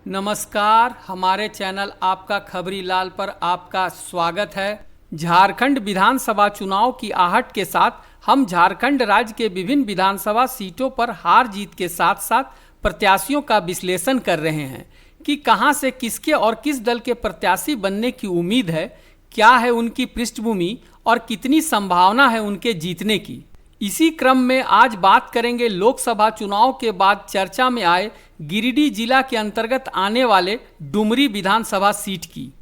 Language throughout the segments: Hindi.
नमस्कार, हमारे चैनल आपका खबरी लाल पर आपका स्वागत है। झारखंड विधानसभा चुनाव की आहट के साथ हम झारखंड राज्य के विभिन्न विधानसभा सीटों पर हार जीत के साथ साथ प्रत्याशियों का विश्लेषण कर रहे हैं कि कहां से किसके और किस दल के प्रत्याशी बनने की उम्मीद है, क्या है उनकी पृष्ठभूमि और कितनी संभावना है उनके जीतने की। इसी क्रम में आज बात करेंगे लोकसभा चुनाव के बाद चर्चा में आए गिरिडीह जिला के अंतर्गत आने वाले डुमरी विधानसभा सीट की।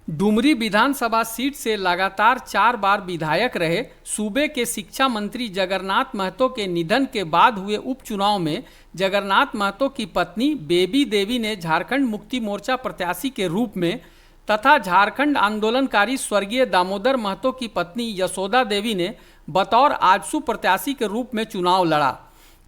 डुमरी विधानसभा सीट से लगातार 4 बार विधायक रहे सूबे के शिक्षा मंत्री जगन्नाथ महतो के निधन के बाद हुए उपचुनाव में जगन्नाथ महतो की पत्नी बेबी देवी ने झारखंड मुक्ति मोर्चा प्रत्याशी के रूप में तथा झारखंड आंदोलनकारी स्वर्गीय दामोदर महतो की पत्नी यशोदा देवी ने बतौर आजसू प्रत्याशी के रूप में चुनाव लड़ा।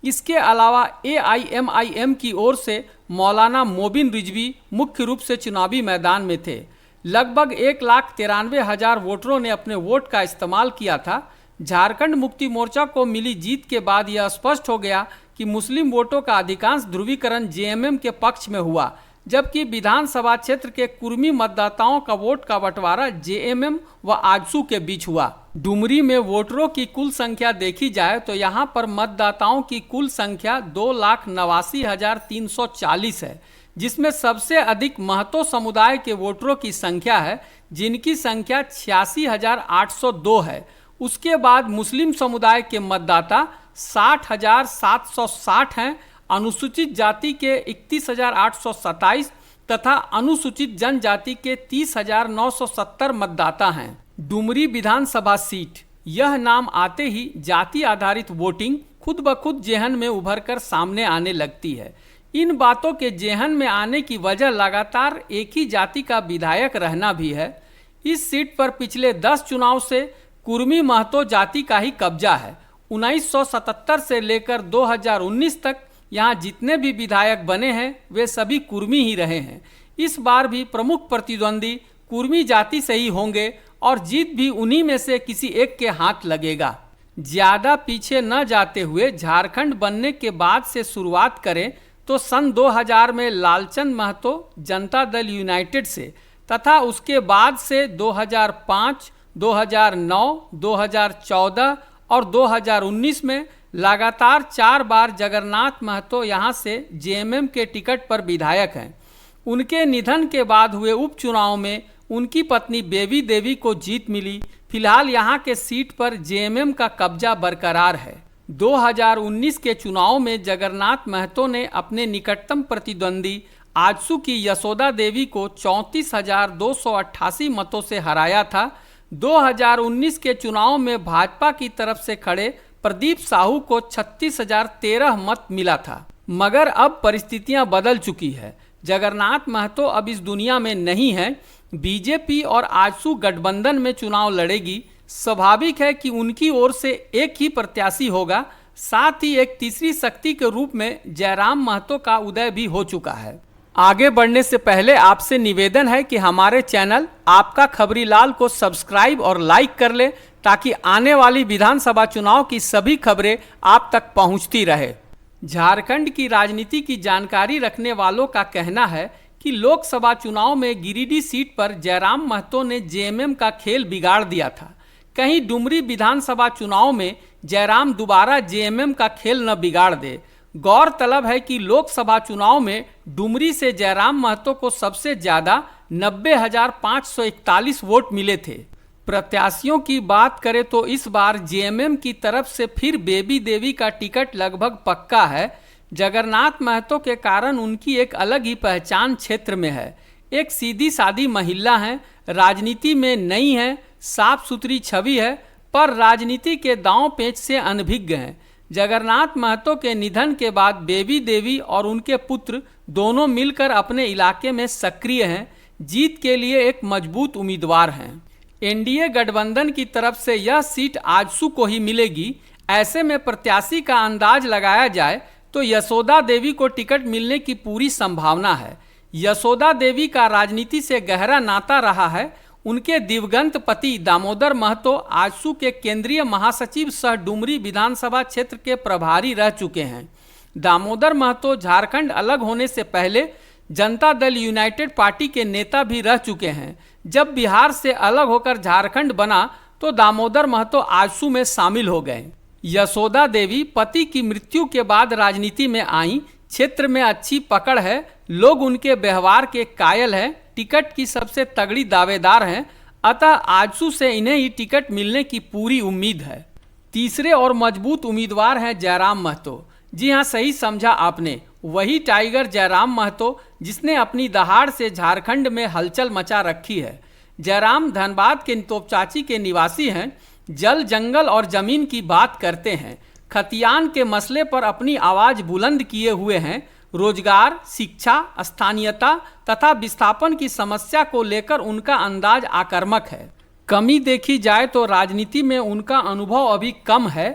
इसके अलावा AIMIM की ओर से मौलाना मोबिन रिजवी मुख्य रूप से चुनावी मैदान में थे। लगभग 1,93,000 वोटरों ने अपने वोट का इस्तेमाल किया था। झारखंड मुक्ति मोर्चा को मिली जीत के बाद यह स्पष्ट हो गया कि मुस्लिम वोटों का अधिकांश ध्रुवीकरण JMM के पक्ष में हुआ, जबकि विधानसभा क्षेत्र के कुर्मी मतदाताओं का वोट का बंटवारा JMM व आजसू के बीच हुआ। डुमरी में वोटरों की कुल संख्या देखी जाए तो यहां पर मतदाताओं की कुल संख्या 2,89,340 है, जिसमें सबसे अधिक महतो समुदाय के वोटरों की संख्या है, जिनकी संख्या 86,802 है। उसके बाद मुस्लिम समुदाय के मतदाता 60,760 हैं, अनुसूचित जाति के 31,827 तथा अनुसूचित जनजाति के 30,970 मतदाता हैं। डुमरी विधानसभा सीट, यह नाम आते ही जाति आधारित वोटिंग खुद ब खुद जेहन में उभरकर सामने आने लगती है। इन बातों के जेहन में आने की वजह लगातार एक ही जाति का विधायक रहना भी है। इस सीट पर पिछले 10 चुनाव से कुर्मी महतो जाति का ही कब्जा है। 1977 से लेकर 2019 तक यहाँ जितने भी विधायक बने हैं वे सभी कुर्मी ही रहे हैं। इस बार भी प्रमुख प्रतिद्वंदी कुर्मी जाति से ही होंगे और जीत भी उन्हीं में से किसी एक के हाथ लगेगा। ज़्यादा पीछे न जाते हुए झारखंड बनने के बाद से शुरुआत करें तो सन 2000 में लालचंद महतो जनता दल यूनाइटेड से तथा उसके बाद से 2005, 2009, 2014 और 2019 में लगातार 4 बार जगन्नाथ महतो यहां से JMM के टिकट पर विधायक हैं। उनके निधन के बाद हुए उपचुनाव में उनकी पत्नी बेबी देवी को जीत मिली। फिलहाल यहां के सीट पर JMM का कब्जा बरकरार है। 2019 के चुनाव में जगन्नाथ महतो ने अपने निकटतम प्रतिद्वंदी आजसू की यशोदा देवी को 34,288 मतों से हराया था। 2019 के चुनाव में भाजपा की तरफ से खड़े प्रदीप साहू को 36,013 मत मिला था, मगर अब परिस्थितियां बदल चुकी है। जगन्नाथ महतो अब इस दुनिया में नहीं है। बीजेपी और आजसू गठबंधन में चुनाव लड़ेगी। स्वाभाविक है कि उनकी ओर से एक ही प्रत्याशी होगा। साथ ही एक तीसरी शक्ति के रूप में जयराम महतो का उदय भी हो चुका है। आगे बढ़ने से पहले आपसे निवेदन है कि हमारे चैनल आपका खबरी लाल को सब्सक्राइब और लाइक कर ले, ताकि आने वाली विधानसभा चुनाव की सभी खबरें आप तक पहुंचती रहे। झारखंड की राजनीति की जानकारी रखने वालों का कहना है कि लोकसभा चुनाव में गिरिडीह सीट पर जयराम महतो ने JMM का खेल बिगाड़ दिया था। कहीं डुमरी विधानसभा चुनाव में जयराम दोबारा JMM का खेल न बिगाड़ दे। गौरतलब है कि लोकसभा चुनाव में डुमरी से जयराम महतो को सबसे ज़्यादा 90,541 वोट मिले थे। प्रत्याशियों की बात करें तो इस बार JMM की तरफ से फिर बेबी देवी का टिकट लगभग पक्का है। जगन्नाथ महतो के कारण उनकी एक अलग ही पहचान क्षेत्र में है। एक सीधी सादी महिला हैं, राजनीति में नई हैं, साफ सुथरी छवि है, पर राजनीति के दांव पेच से अनभिज्ञ हैं। जगन्नाथ महतो के निधन के बाद बेबी देवी और उनके पुत्र दोनों मिलकर अपने इलाके में सक्रिय हैं। जीत के लिए एक मजबूत उम्मीदवार हैं। NDA गठबंधन की तरफ से यह सीट आजसू को ही मिलेगी। ऐसे में प्रत्याशी का अंदाज लगाया जाए तो यशोदा देवी को टिकट मिलने की पूरी संभावना है। यशोदा देवी का राजनीति से गहरा नाता रहा है। उनके दिवंगत पति दामोदर महतो आजसू के केंद्रीय महासचिव सह डुमरी विधानसभा क्षेत्र के प्रभारी रह चुके हैं। दामोदर महतो झारखंड अलग होने से पहले जनता दल यूनाइटेड पार्टी के नेता भी रह चुके हैं। जब बिहार से अलग होकर झारखंड बना तो दामोदर महतो आजसू में शामिल हो गए। यशोदा देवी पति की मृत्यु के बाद राजनीति में आई। क्षेत्र में अच्छी पकड़ है, लोग उनके व्यवहार के कायल हैं, टिकट की सबसे तगड़ी दावेदार हैं, अतः आजसू से इन्हें ही टिकट मिलने की पूरी उम्मीद है। तीसरे और मजबूत उम्मीदवार हैं जयराम महतो। जी हाँ, सही समझा आपने, वही टाइगर जयराम महतो जिसने अपनी दहाड़ से झारखंड में हलचल मचा रखी है। जयराम धनबाद के तोपचाची के निवासी हैं, जल जंगल और जमीन की बात करते हैं, खतियान के मसले पर अपनी आवाज बुलंद किए हुए हैं, रोजगार, शिक्षा, स्थानीयता तथा विस्थापन की समस्या को लेकर उनका अंदाज आक्रामक है। कमी देखी जाए तो राजनीति में उनका अनुभव अभी कम है।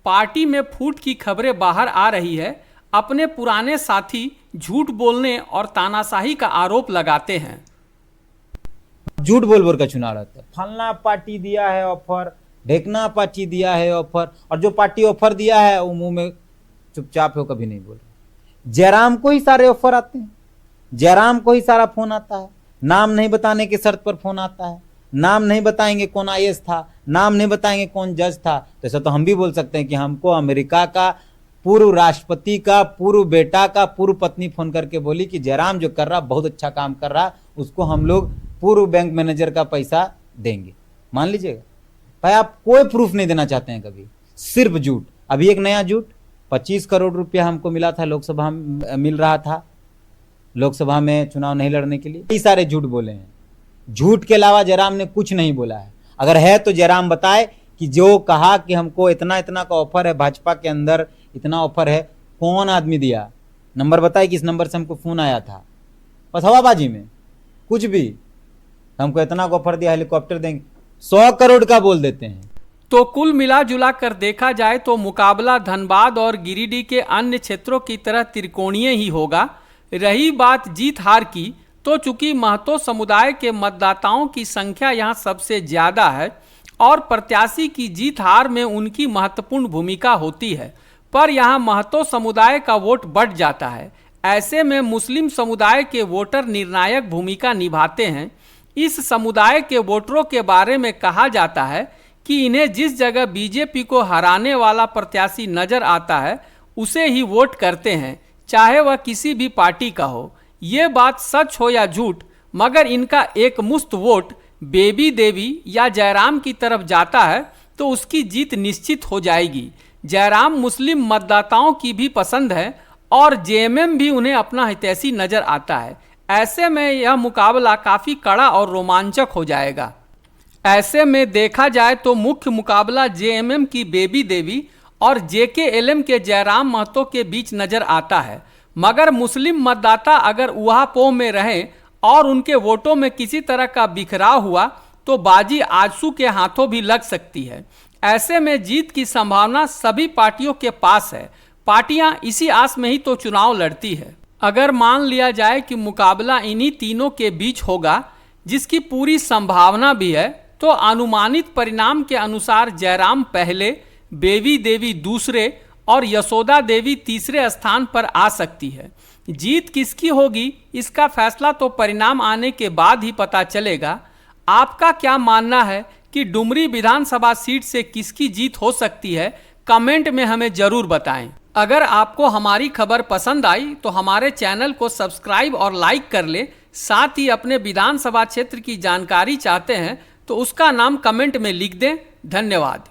पार्टी में फूट की खबरें बाहर आ रही है। अपने पुराने साथी झूठ बोलने और तानाशाही का आरोप लगाते हैं। झूठ बोल बोल का चुनाव रहता है, फलना पार्टी दिया है ऑफर, ढेकना पार्टी दिया है ऑफर, और जो पार्टी ऑफर दिया है वो मुंह में चुपचाप हो, कभी नहीं बोल। जयराम को ही सारे ऑफर आते हैं, जयराम को ही सारा फोन आता है, नाम नहीं बताने की शर्त पर फोन आता है। नाम नहीं बताएंगे कौन आईएएस था, नाम नहीं बताएंगे कौन जज था, तो ऐसा तो हम भी बोल सकते हैं कि हमको अमेरिका का पूर्व राष्ट्रपति का पूर्व बेटा का पूर्व पत्नी फोन करके बोली कि जयराम जो कर रहा बहुत अच्छा काम कर रहा, उसको हम लोग पूर्व बैंक मैनेजर का पैसा देंगे। मान लीजिएगा भाई, आप कोई प्रूफ नहीं देना चाहते हैं कभी, सिर्फ झूठ। अभी एक नया झूठ, 25 करोड़ रुपया हमको मिला था, लोकसभा में मिल रहा था, लोकसभा में चुनाव नहीं लड़ने के लिए। कई सारे झूठ बोले हैं, झूठ के अलावा जयराम ने कुछ नहीं बोला है। अगर है तो जयराम बताए कि जो कहा कि हमको इतना इतना का ऑफर है, भाजपा के अंदर इतना ऑफर है, कौन आदमी दिया, नंबर बताए कि इस नंबर से हमको फोन आया था। बस हवाबाजी में कुछ भी, हमको इतना का ऑफर दिया, हेलीकॉप्टर देंगे, 100 करोड़ का बोल देते हैं। तो कुल मिला जुला कर देखा जाए तो मुकाबला धनबाद और गिरिडीह के अन्य क्षेत्रों की तरह त्रिकोणीय ही होगा। रही बात जीत हार की, तो चूंकि महतो समुदाय के मतदाताओं की संख्या यहाँ सबसे ज़्यादा है और प्रत्याशी की जीत हार में उनकी महत्वपूर्ण भूमिका होती है, पर यहाँ महतो समुदाय का वोट बढ़ जाता है। ऐसे में मुस्लिम समुदाय के वोटर निर्णायक भूमिका निभाते हैं। इस समुदाय के वोटरों के बारे में कहा जाता है कि इन्हें जिस जगह बीजेपी को हराने वाला प्रत्याशी नजर आता है उसे ही वोट करते हैं, चाहे वह किसी भी पार्टी का हो। ये बात सच हो या झूठ, मगर इनका एक मुश्त वोट बेबी देवी या जयराम की तरफ जाता है तो उसकी जीत निश्चित हो जाएगी। जयराम मुस्लिम मतदाताओं की भी पसंद है और जेएमएम भी उन्हें अपना हितैषी नजर आता है। ऐसे में यह मुकाबला काफ़ी कड़ा और रोमांचक हो जाएगा। ऐसे में देखा जाए तो मुख्य मुकाबला जेएमएम की बेबी देवी और जेकेएलएम के जयराम महतो के बीच नजर आता है, मगर मुस्लिम मतदाता अगर ऊहापोह में रहें और उनके वोटों में किसी तरह का बिखराव हुआ तो बाजी आजसू के हाथों भी लग सकती है। ऐसे में जीत की संभावना सभी पार्टियों के पास है। पार्टियां इसी आस में ही तो चुनाव लड़ती है। अगर मान लिया जाए कि मुकाबला इन्हीं तीनों के बीच होगा, जिसकी पूरी संभावना भी है, तो अनुमानित परिणाम के अनुसार जयराम पहले, बेबी देवी दूसरे और यशोदा देवी तीसरे स्थान पर आ सकती है। जीत किसकी होगी इसका फैसला तो परिणाम आने के बाद ही पता चलेगा। आपका क्या मानना है कि डुमरी विधानसभा सीट से किसकी जीत हो सकती है? कमेंट में हमें जरूर बताएं। अगर आपको हमारी खबर पसंद आई तो हमारे चैनल को सब्सक्राइब और लाइक कर ले। साथ ही अपने विधानसभा क्षेत्र की जानकारी चाहते हैं तो उसका नाम कमेंट में लिख दें। धन्यवाद।